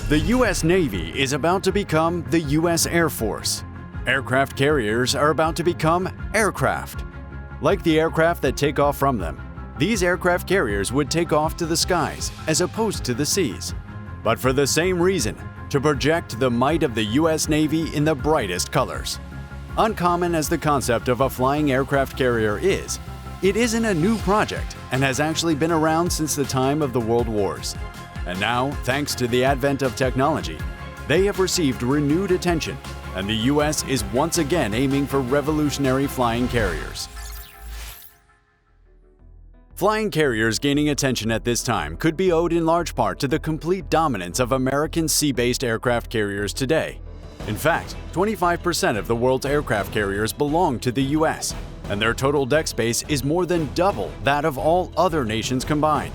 The U.S. Navy is about to become the U.S. Air Force. Aircraft carriers are about to become aircraft. Like the aircraft that take off from them, these aircraft carriers would take off to the skies as opposed to the seas. But for the same reason, to project the might of the U.S. Navy in the brightest colors. Uncommon as the concept of a flying aircraft carrier is, it isn't a new project and has actually been around since the time of the World Wars. And now, thanks to the advent of technology, they have received renewed attention, and the U.S. is once again aiming for revolutionary flying carriers. Flying carriers gaining attention at this time could be owed in large part to the complete dominance of American sea-based aircraft carriers today. In fact, 25% of the world's aircraft carriers belong to the U.S., and their total deck space is more than double that of all other nations combined.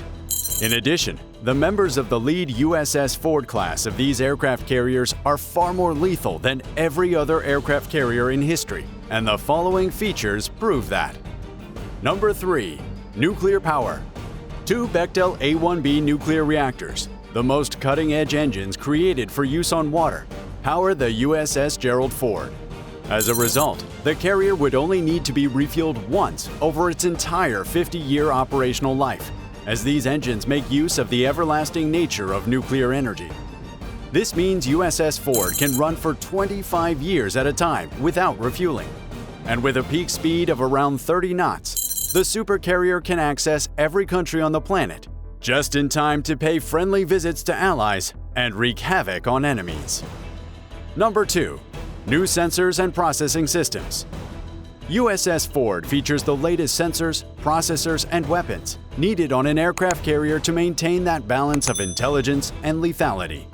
In addition, the members of the lead USS Ford class of these aircraft carriers are far more lethal than every other aircraft carrier in history, and the following features prove that. Number 3. Nuclear power. 2 Bechtel A-1B nuclear reactors, the most cutting-edge engines created for use on water, power the USS Gerald Ford. As a result, the carrier would only need to be refueled once over its entire 50-year operational life, as these engines make use of the everlasting nature of nuclear energy. This means USS Ford can run for 25 years at a time without refueling. And with a peak speed of around 30 knots, the supercarrier can access every country on the planet, just in time to pay friendly visits to allies and wreak havoc on enemies. Number 2. New sensors and processing systems. USS Ford features the latest sensors, processors, and weapons needed on an aircraft carrier to maintain that balance of intelligence and lethality.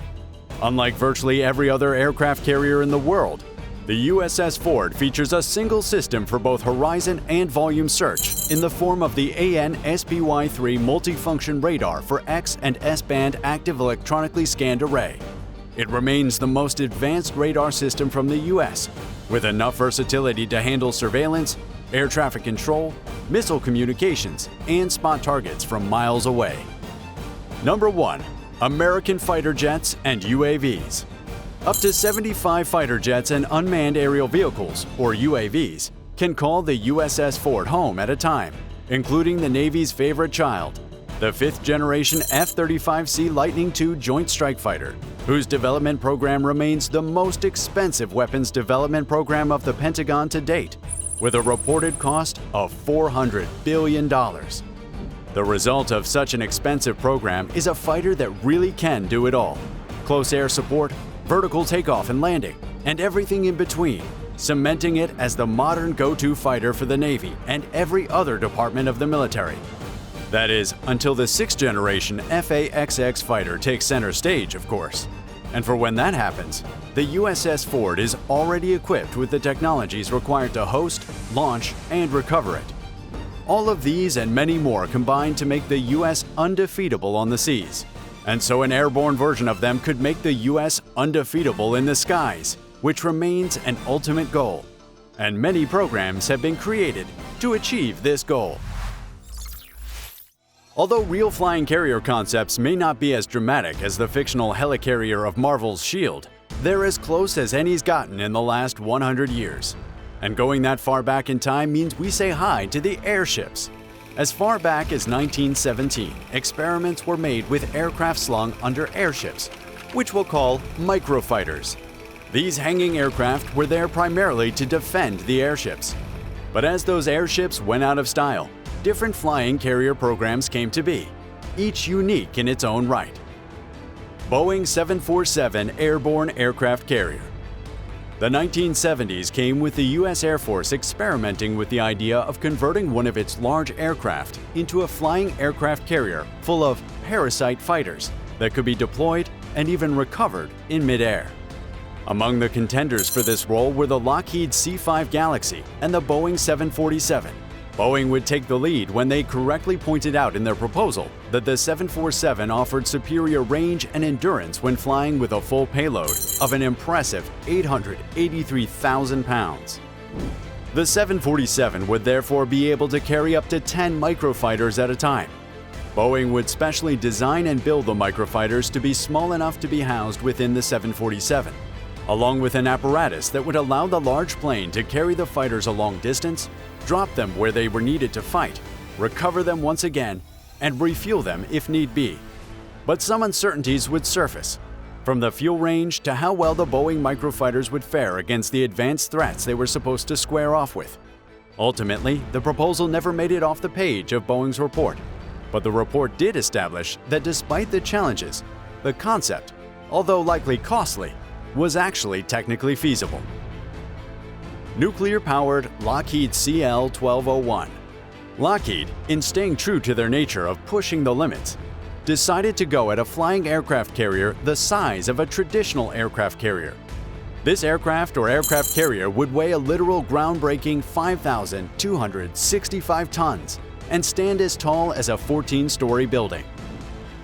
Unlike virtually every other aircraft carrier in the world, the USS Ford features a single system for both horizon and volume search in the form of the AN/SPY-3 multifunction radar for X and S-band active electronically scanned array. It remains the most advanced radar system from the U.S., with enough versatility to handle surveillance, air traffic control, missile communications, and spot targets from miles away. Number 1. American fighter jets and UAVs. Up to 75 fighter jets and unmanned aerial vehicles, or UAVs, can call the USS Ford home at a time, including the Navy's favorite child, the 5th-generation F-35C Lightning II Joint Strike Fighter, whose development program remains the most expensive weapons development program of the Pentagon to date, with a reported cost of $400 billion. The result of such an expensive program is a fighter that really can do it all: close air support, vertical takeoff and landing, and everything in between, cementing it as the modern go-to fighter for the Navy and every other department of the military. That is, until the 6th-generation F/A-XX fighter takes center stage, of course. And for when that happens, the USS Ford is already equipped with the technologies required to host, launch, and recover it. All of these and many more combine to make the U.S. undefeatable on the seas. And so an airborne version of them could make the U.S. undefeatable in the skies, which remains an ultimate goal. And many programs have been created to achieve this goal. Although real flying carrier concepts may not be as dramatic as the fictional helicarrier of Marvel's S.H.I.E.L.D., they're as close as any's gotten in the last 100 years. And going that far back in time means we say hi to the airships. As far back as 1917, experiments were made with aircraft slung under airships, which we'll call microfighters. These hanging aircraft were there primarily to defend the airships. But as those airships went out of style, different flying carrier programs came to be, each unique in its own right. Boeing 747 Airborne Aircraft Carrier. The 1970s came with the U.S. Air Force experimenting with the idea of converting one of its large aircraft into a flying aircraft carrier full of parasite fighters that could be deployed and even recovered in midair. Among the contenders for this role were the Lockheed C-5 Galaxy and the Boeing 747. Boeing would take the lead when they correctly pointed out in their proposal that the 747 offered superior range and endurance when flying with a full payload of an impressive 883,000 pounds. The 747 would therefore be able to carry up to 10 microfighters at a time. Boeing would specially design and build the microfighters to be small enough to be housed within the 747, along with an apparatus that would allow the large plane to carry the fighters a long distance, drop them where they were needed to fight, recover them once again, and refuel them if need be. But some uncertainties would surface, from the fuel range to how well the Boeing microfighters would fare against the advanced threats they were supposed to square off with. Ultimately, the proposal never made it off the page of Boeing's report, but the report did establish that despite the challenges, the concept, although likely costly, was actually technically feasible. Nuclear-powered Lockheed CL-1201. Lockheed, in staying true to their nature of pushing the limits, decided to go at a flying aircraft carrier the size of a traditional aircraft carrier. This aircraft or aircraft carrier would weigh a literal groundbreaking 5,265 tons and stand as tall as a 14-story building.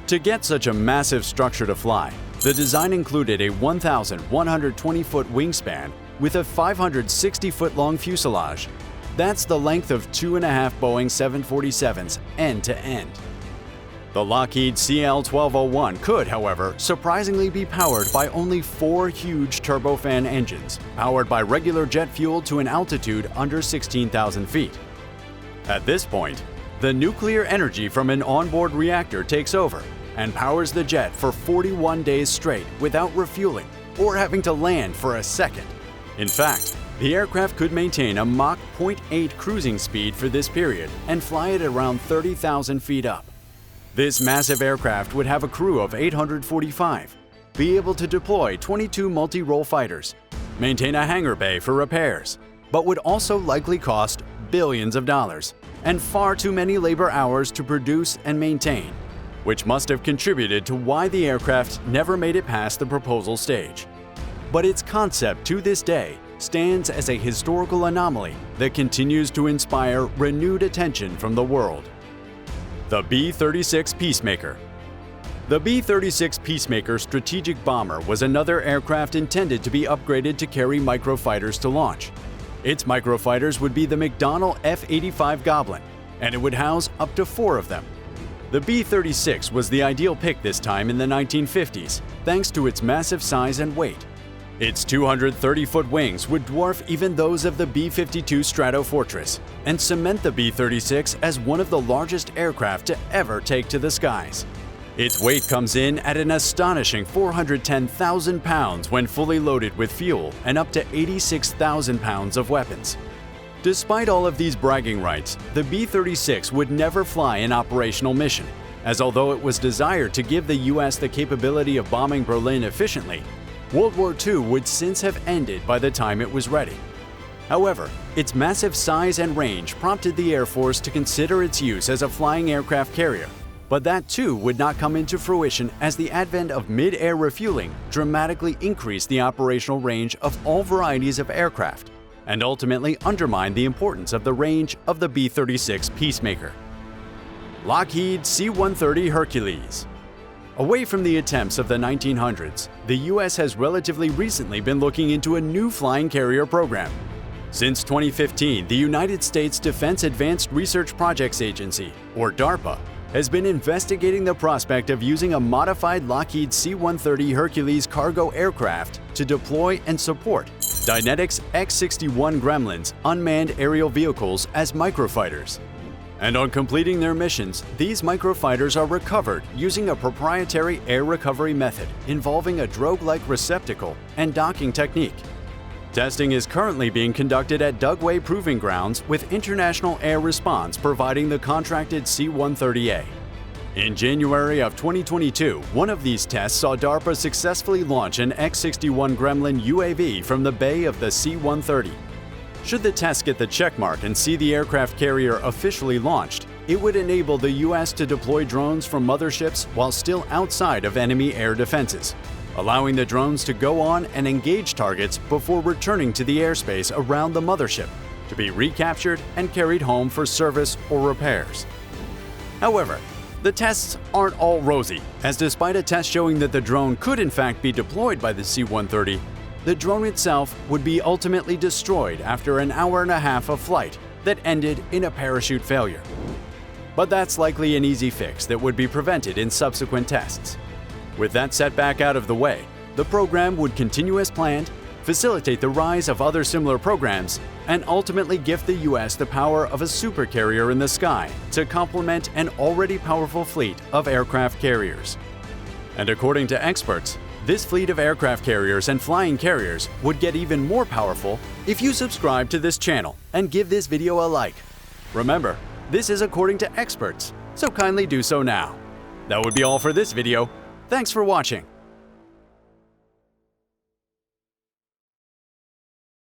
To get such a massive structure to fly, the design included a 1,120-foot wingspan with a 560-foot-long fuselage. That's the length of 2.5 Boeing 747s end to end. The Lockheed CL-1201 could, however, surprisingly be powered by only 4 huge turbofan engines, powered by regular jet fuel to an altitude under 16,000 feet. At this point, the nuclear energy from an onboard reactor takes over and powers the jet for 41 days straight without refueling or having to land for a second. In fact, the aircraft could maintain a Mach 0.8 cruising speed for this period and fly at around 30,000 feet up. This massive aircraft would have a crew of 845, be able to deploy 22 multi-role fighters, maintain a hangar bay for repairs, but would also likely cost billions of dollars and far too many labor hours to produce and maintain, which must have contributed to why the aircraft never made it past the proposal stage. But its concept to this day stands as a historical anomaly that continues to inspire renewed attention from the world. The B-36 Peacemaker. The B-36 Peacemaker strategic bomber was another aircraft intended to be upgraded to carry microfighters to launch. Its microfighters would be the McDonnell F-85 Goblin, and it would house up to 4 of them. The B-36 was the ideal pick this time in the 1950s, thanks to its massive size and weight. Its 230-foot wings would dwarf even those of the B-52 Stratofortress and cement the B-36 as one of the largest aircraft to ever take to the skies. Its weight comes in at an astonishing 410,000 pounds when fully loaded with fuel and up to 86,000 pounds of weapons. Despite all of these bragging rights, the B-36 would never fly an operational mission, as although it was desired to give the U.S. the capability of bombing Berlin efficiently, World War II would since have ended by the time it was ready. However, its massive size and range prompted the Air Force to consider its use as a flying aircraft carrier, but that too would not come into fruition as the advent of mid-air refueling dramatically increased the operational range of all varieties of aircraft and ultimately undermined the importance of the range of the B-36 Peacemaker. Lockheed C-130 Hercules. Away from the attempts of the 1900s, the U.S. has relatively recently been looking into a new flying carrier program. Since 2015, the United States Defense Advanced Research Projects Agency, or DARPA, has been investigating the prospect of using a modified Lockheed C-130 Hercules cargo aircraft to deploy and support Dynetics X-61 Gremlins unmanned aerial vehicles as microfighters. And on completing their missions, these microfighters are recovered using a proprietary air recovery method involving a drogue-like receptacle and docking technique. Testing is currently being conducted at Dugway Proving Grounds with International Air Response providing the contracted C-130A. In January of 2022, one of these tests saw DARPA successfully launch an X-61 Gremlin UAV from the bay of the C-130. Should the test get the checkmark and see the aircraft carrier officially launched, it would enable the U.S. to deploy drones from motherships while still outside of enemy air defenses, allowing the drones to go on and engage targets before returning to the airspace around the mothership to be recaptured and carried home for service or repairs. However, the tests aren't all rosy, as despite a test showing that the drone could in fact be deployed by the C-130, the drone itself would be ultimately destroyed after an hour and a half of flight that ended in a parachute failure. but that's likely an easy fix that would be prevented in subsequent tests. With that setback out of the way, the program would continue as planned, facilitate the rise of other similar programs, and ultimately gift the US the power of a supercarrier in the sky to complement an already powerful fleet of aircraft carriers. And according to experts, this fleet of aircraft carriers and flying carriers would get even more powerful if you subscribe to this channel and give this video a like. Remember, this is according to experts, so kindly do so now. That would be all for this video. Thanks for watching.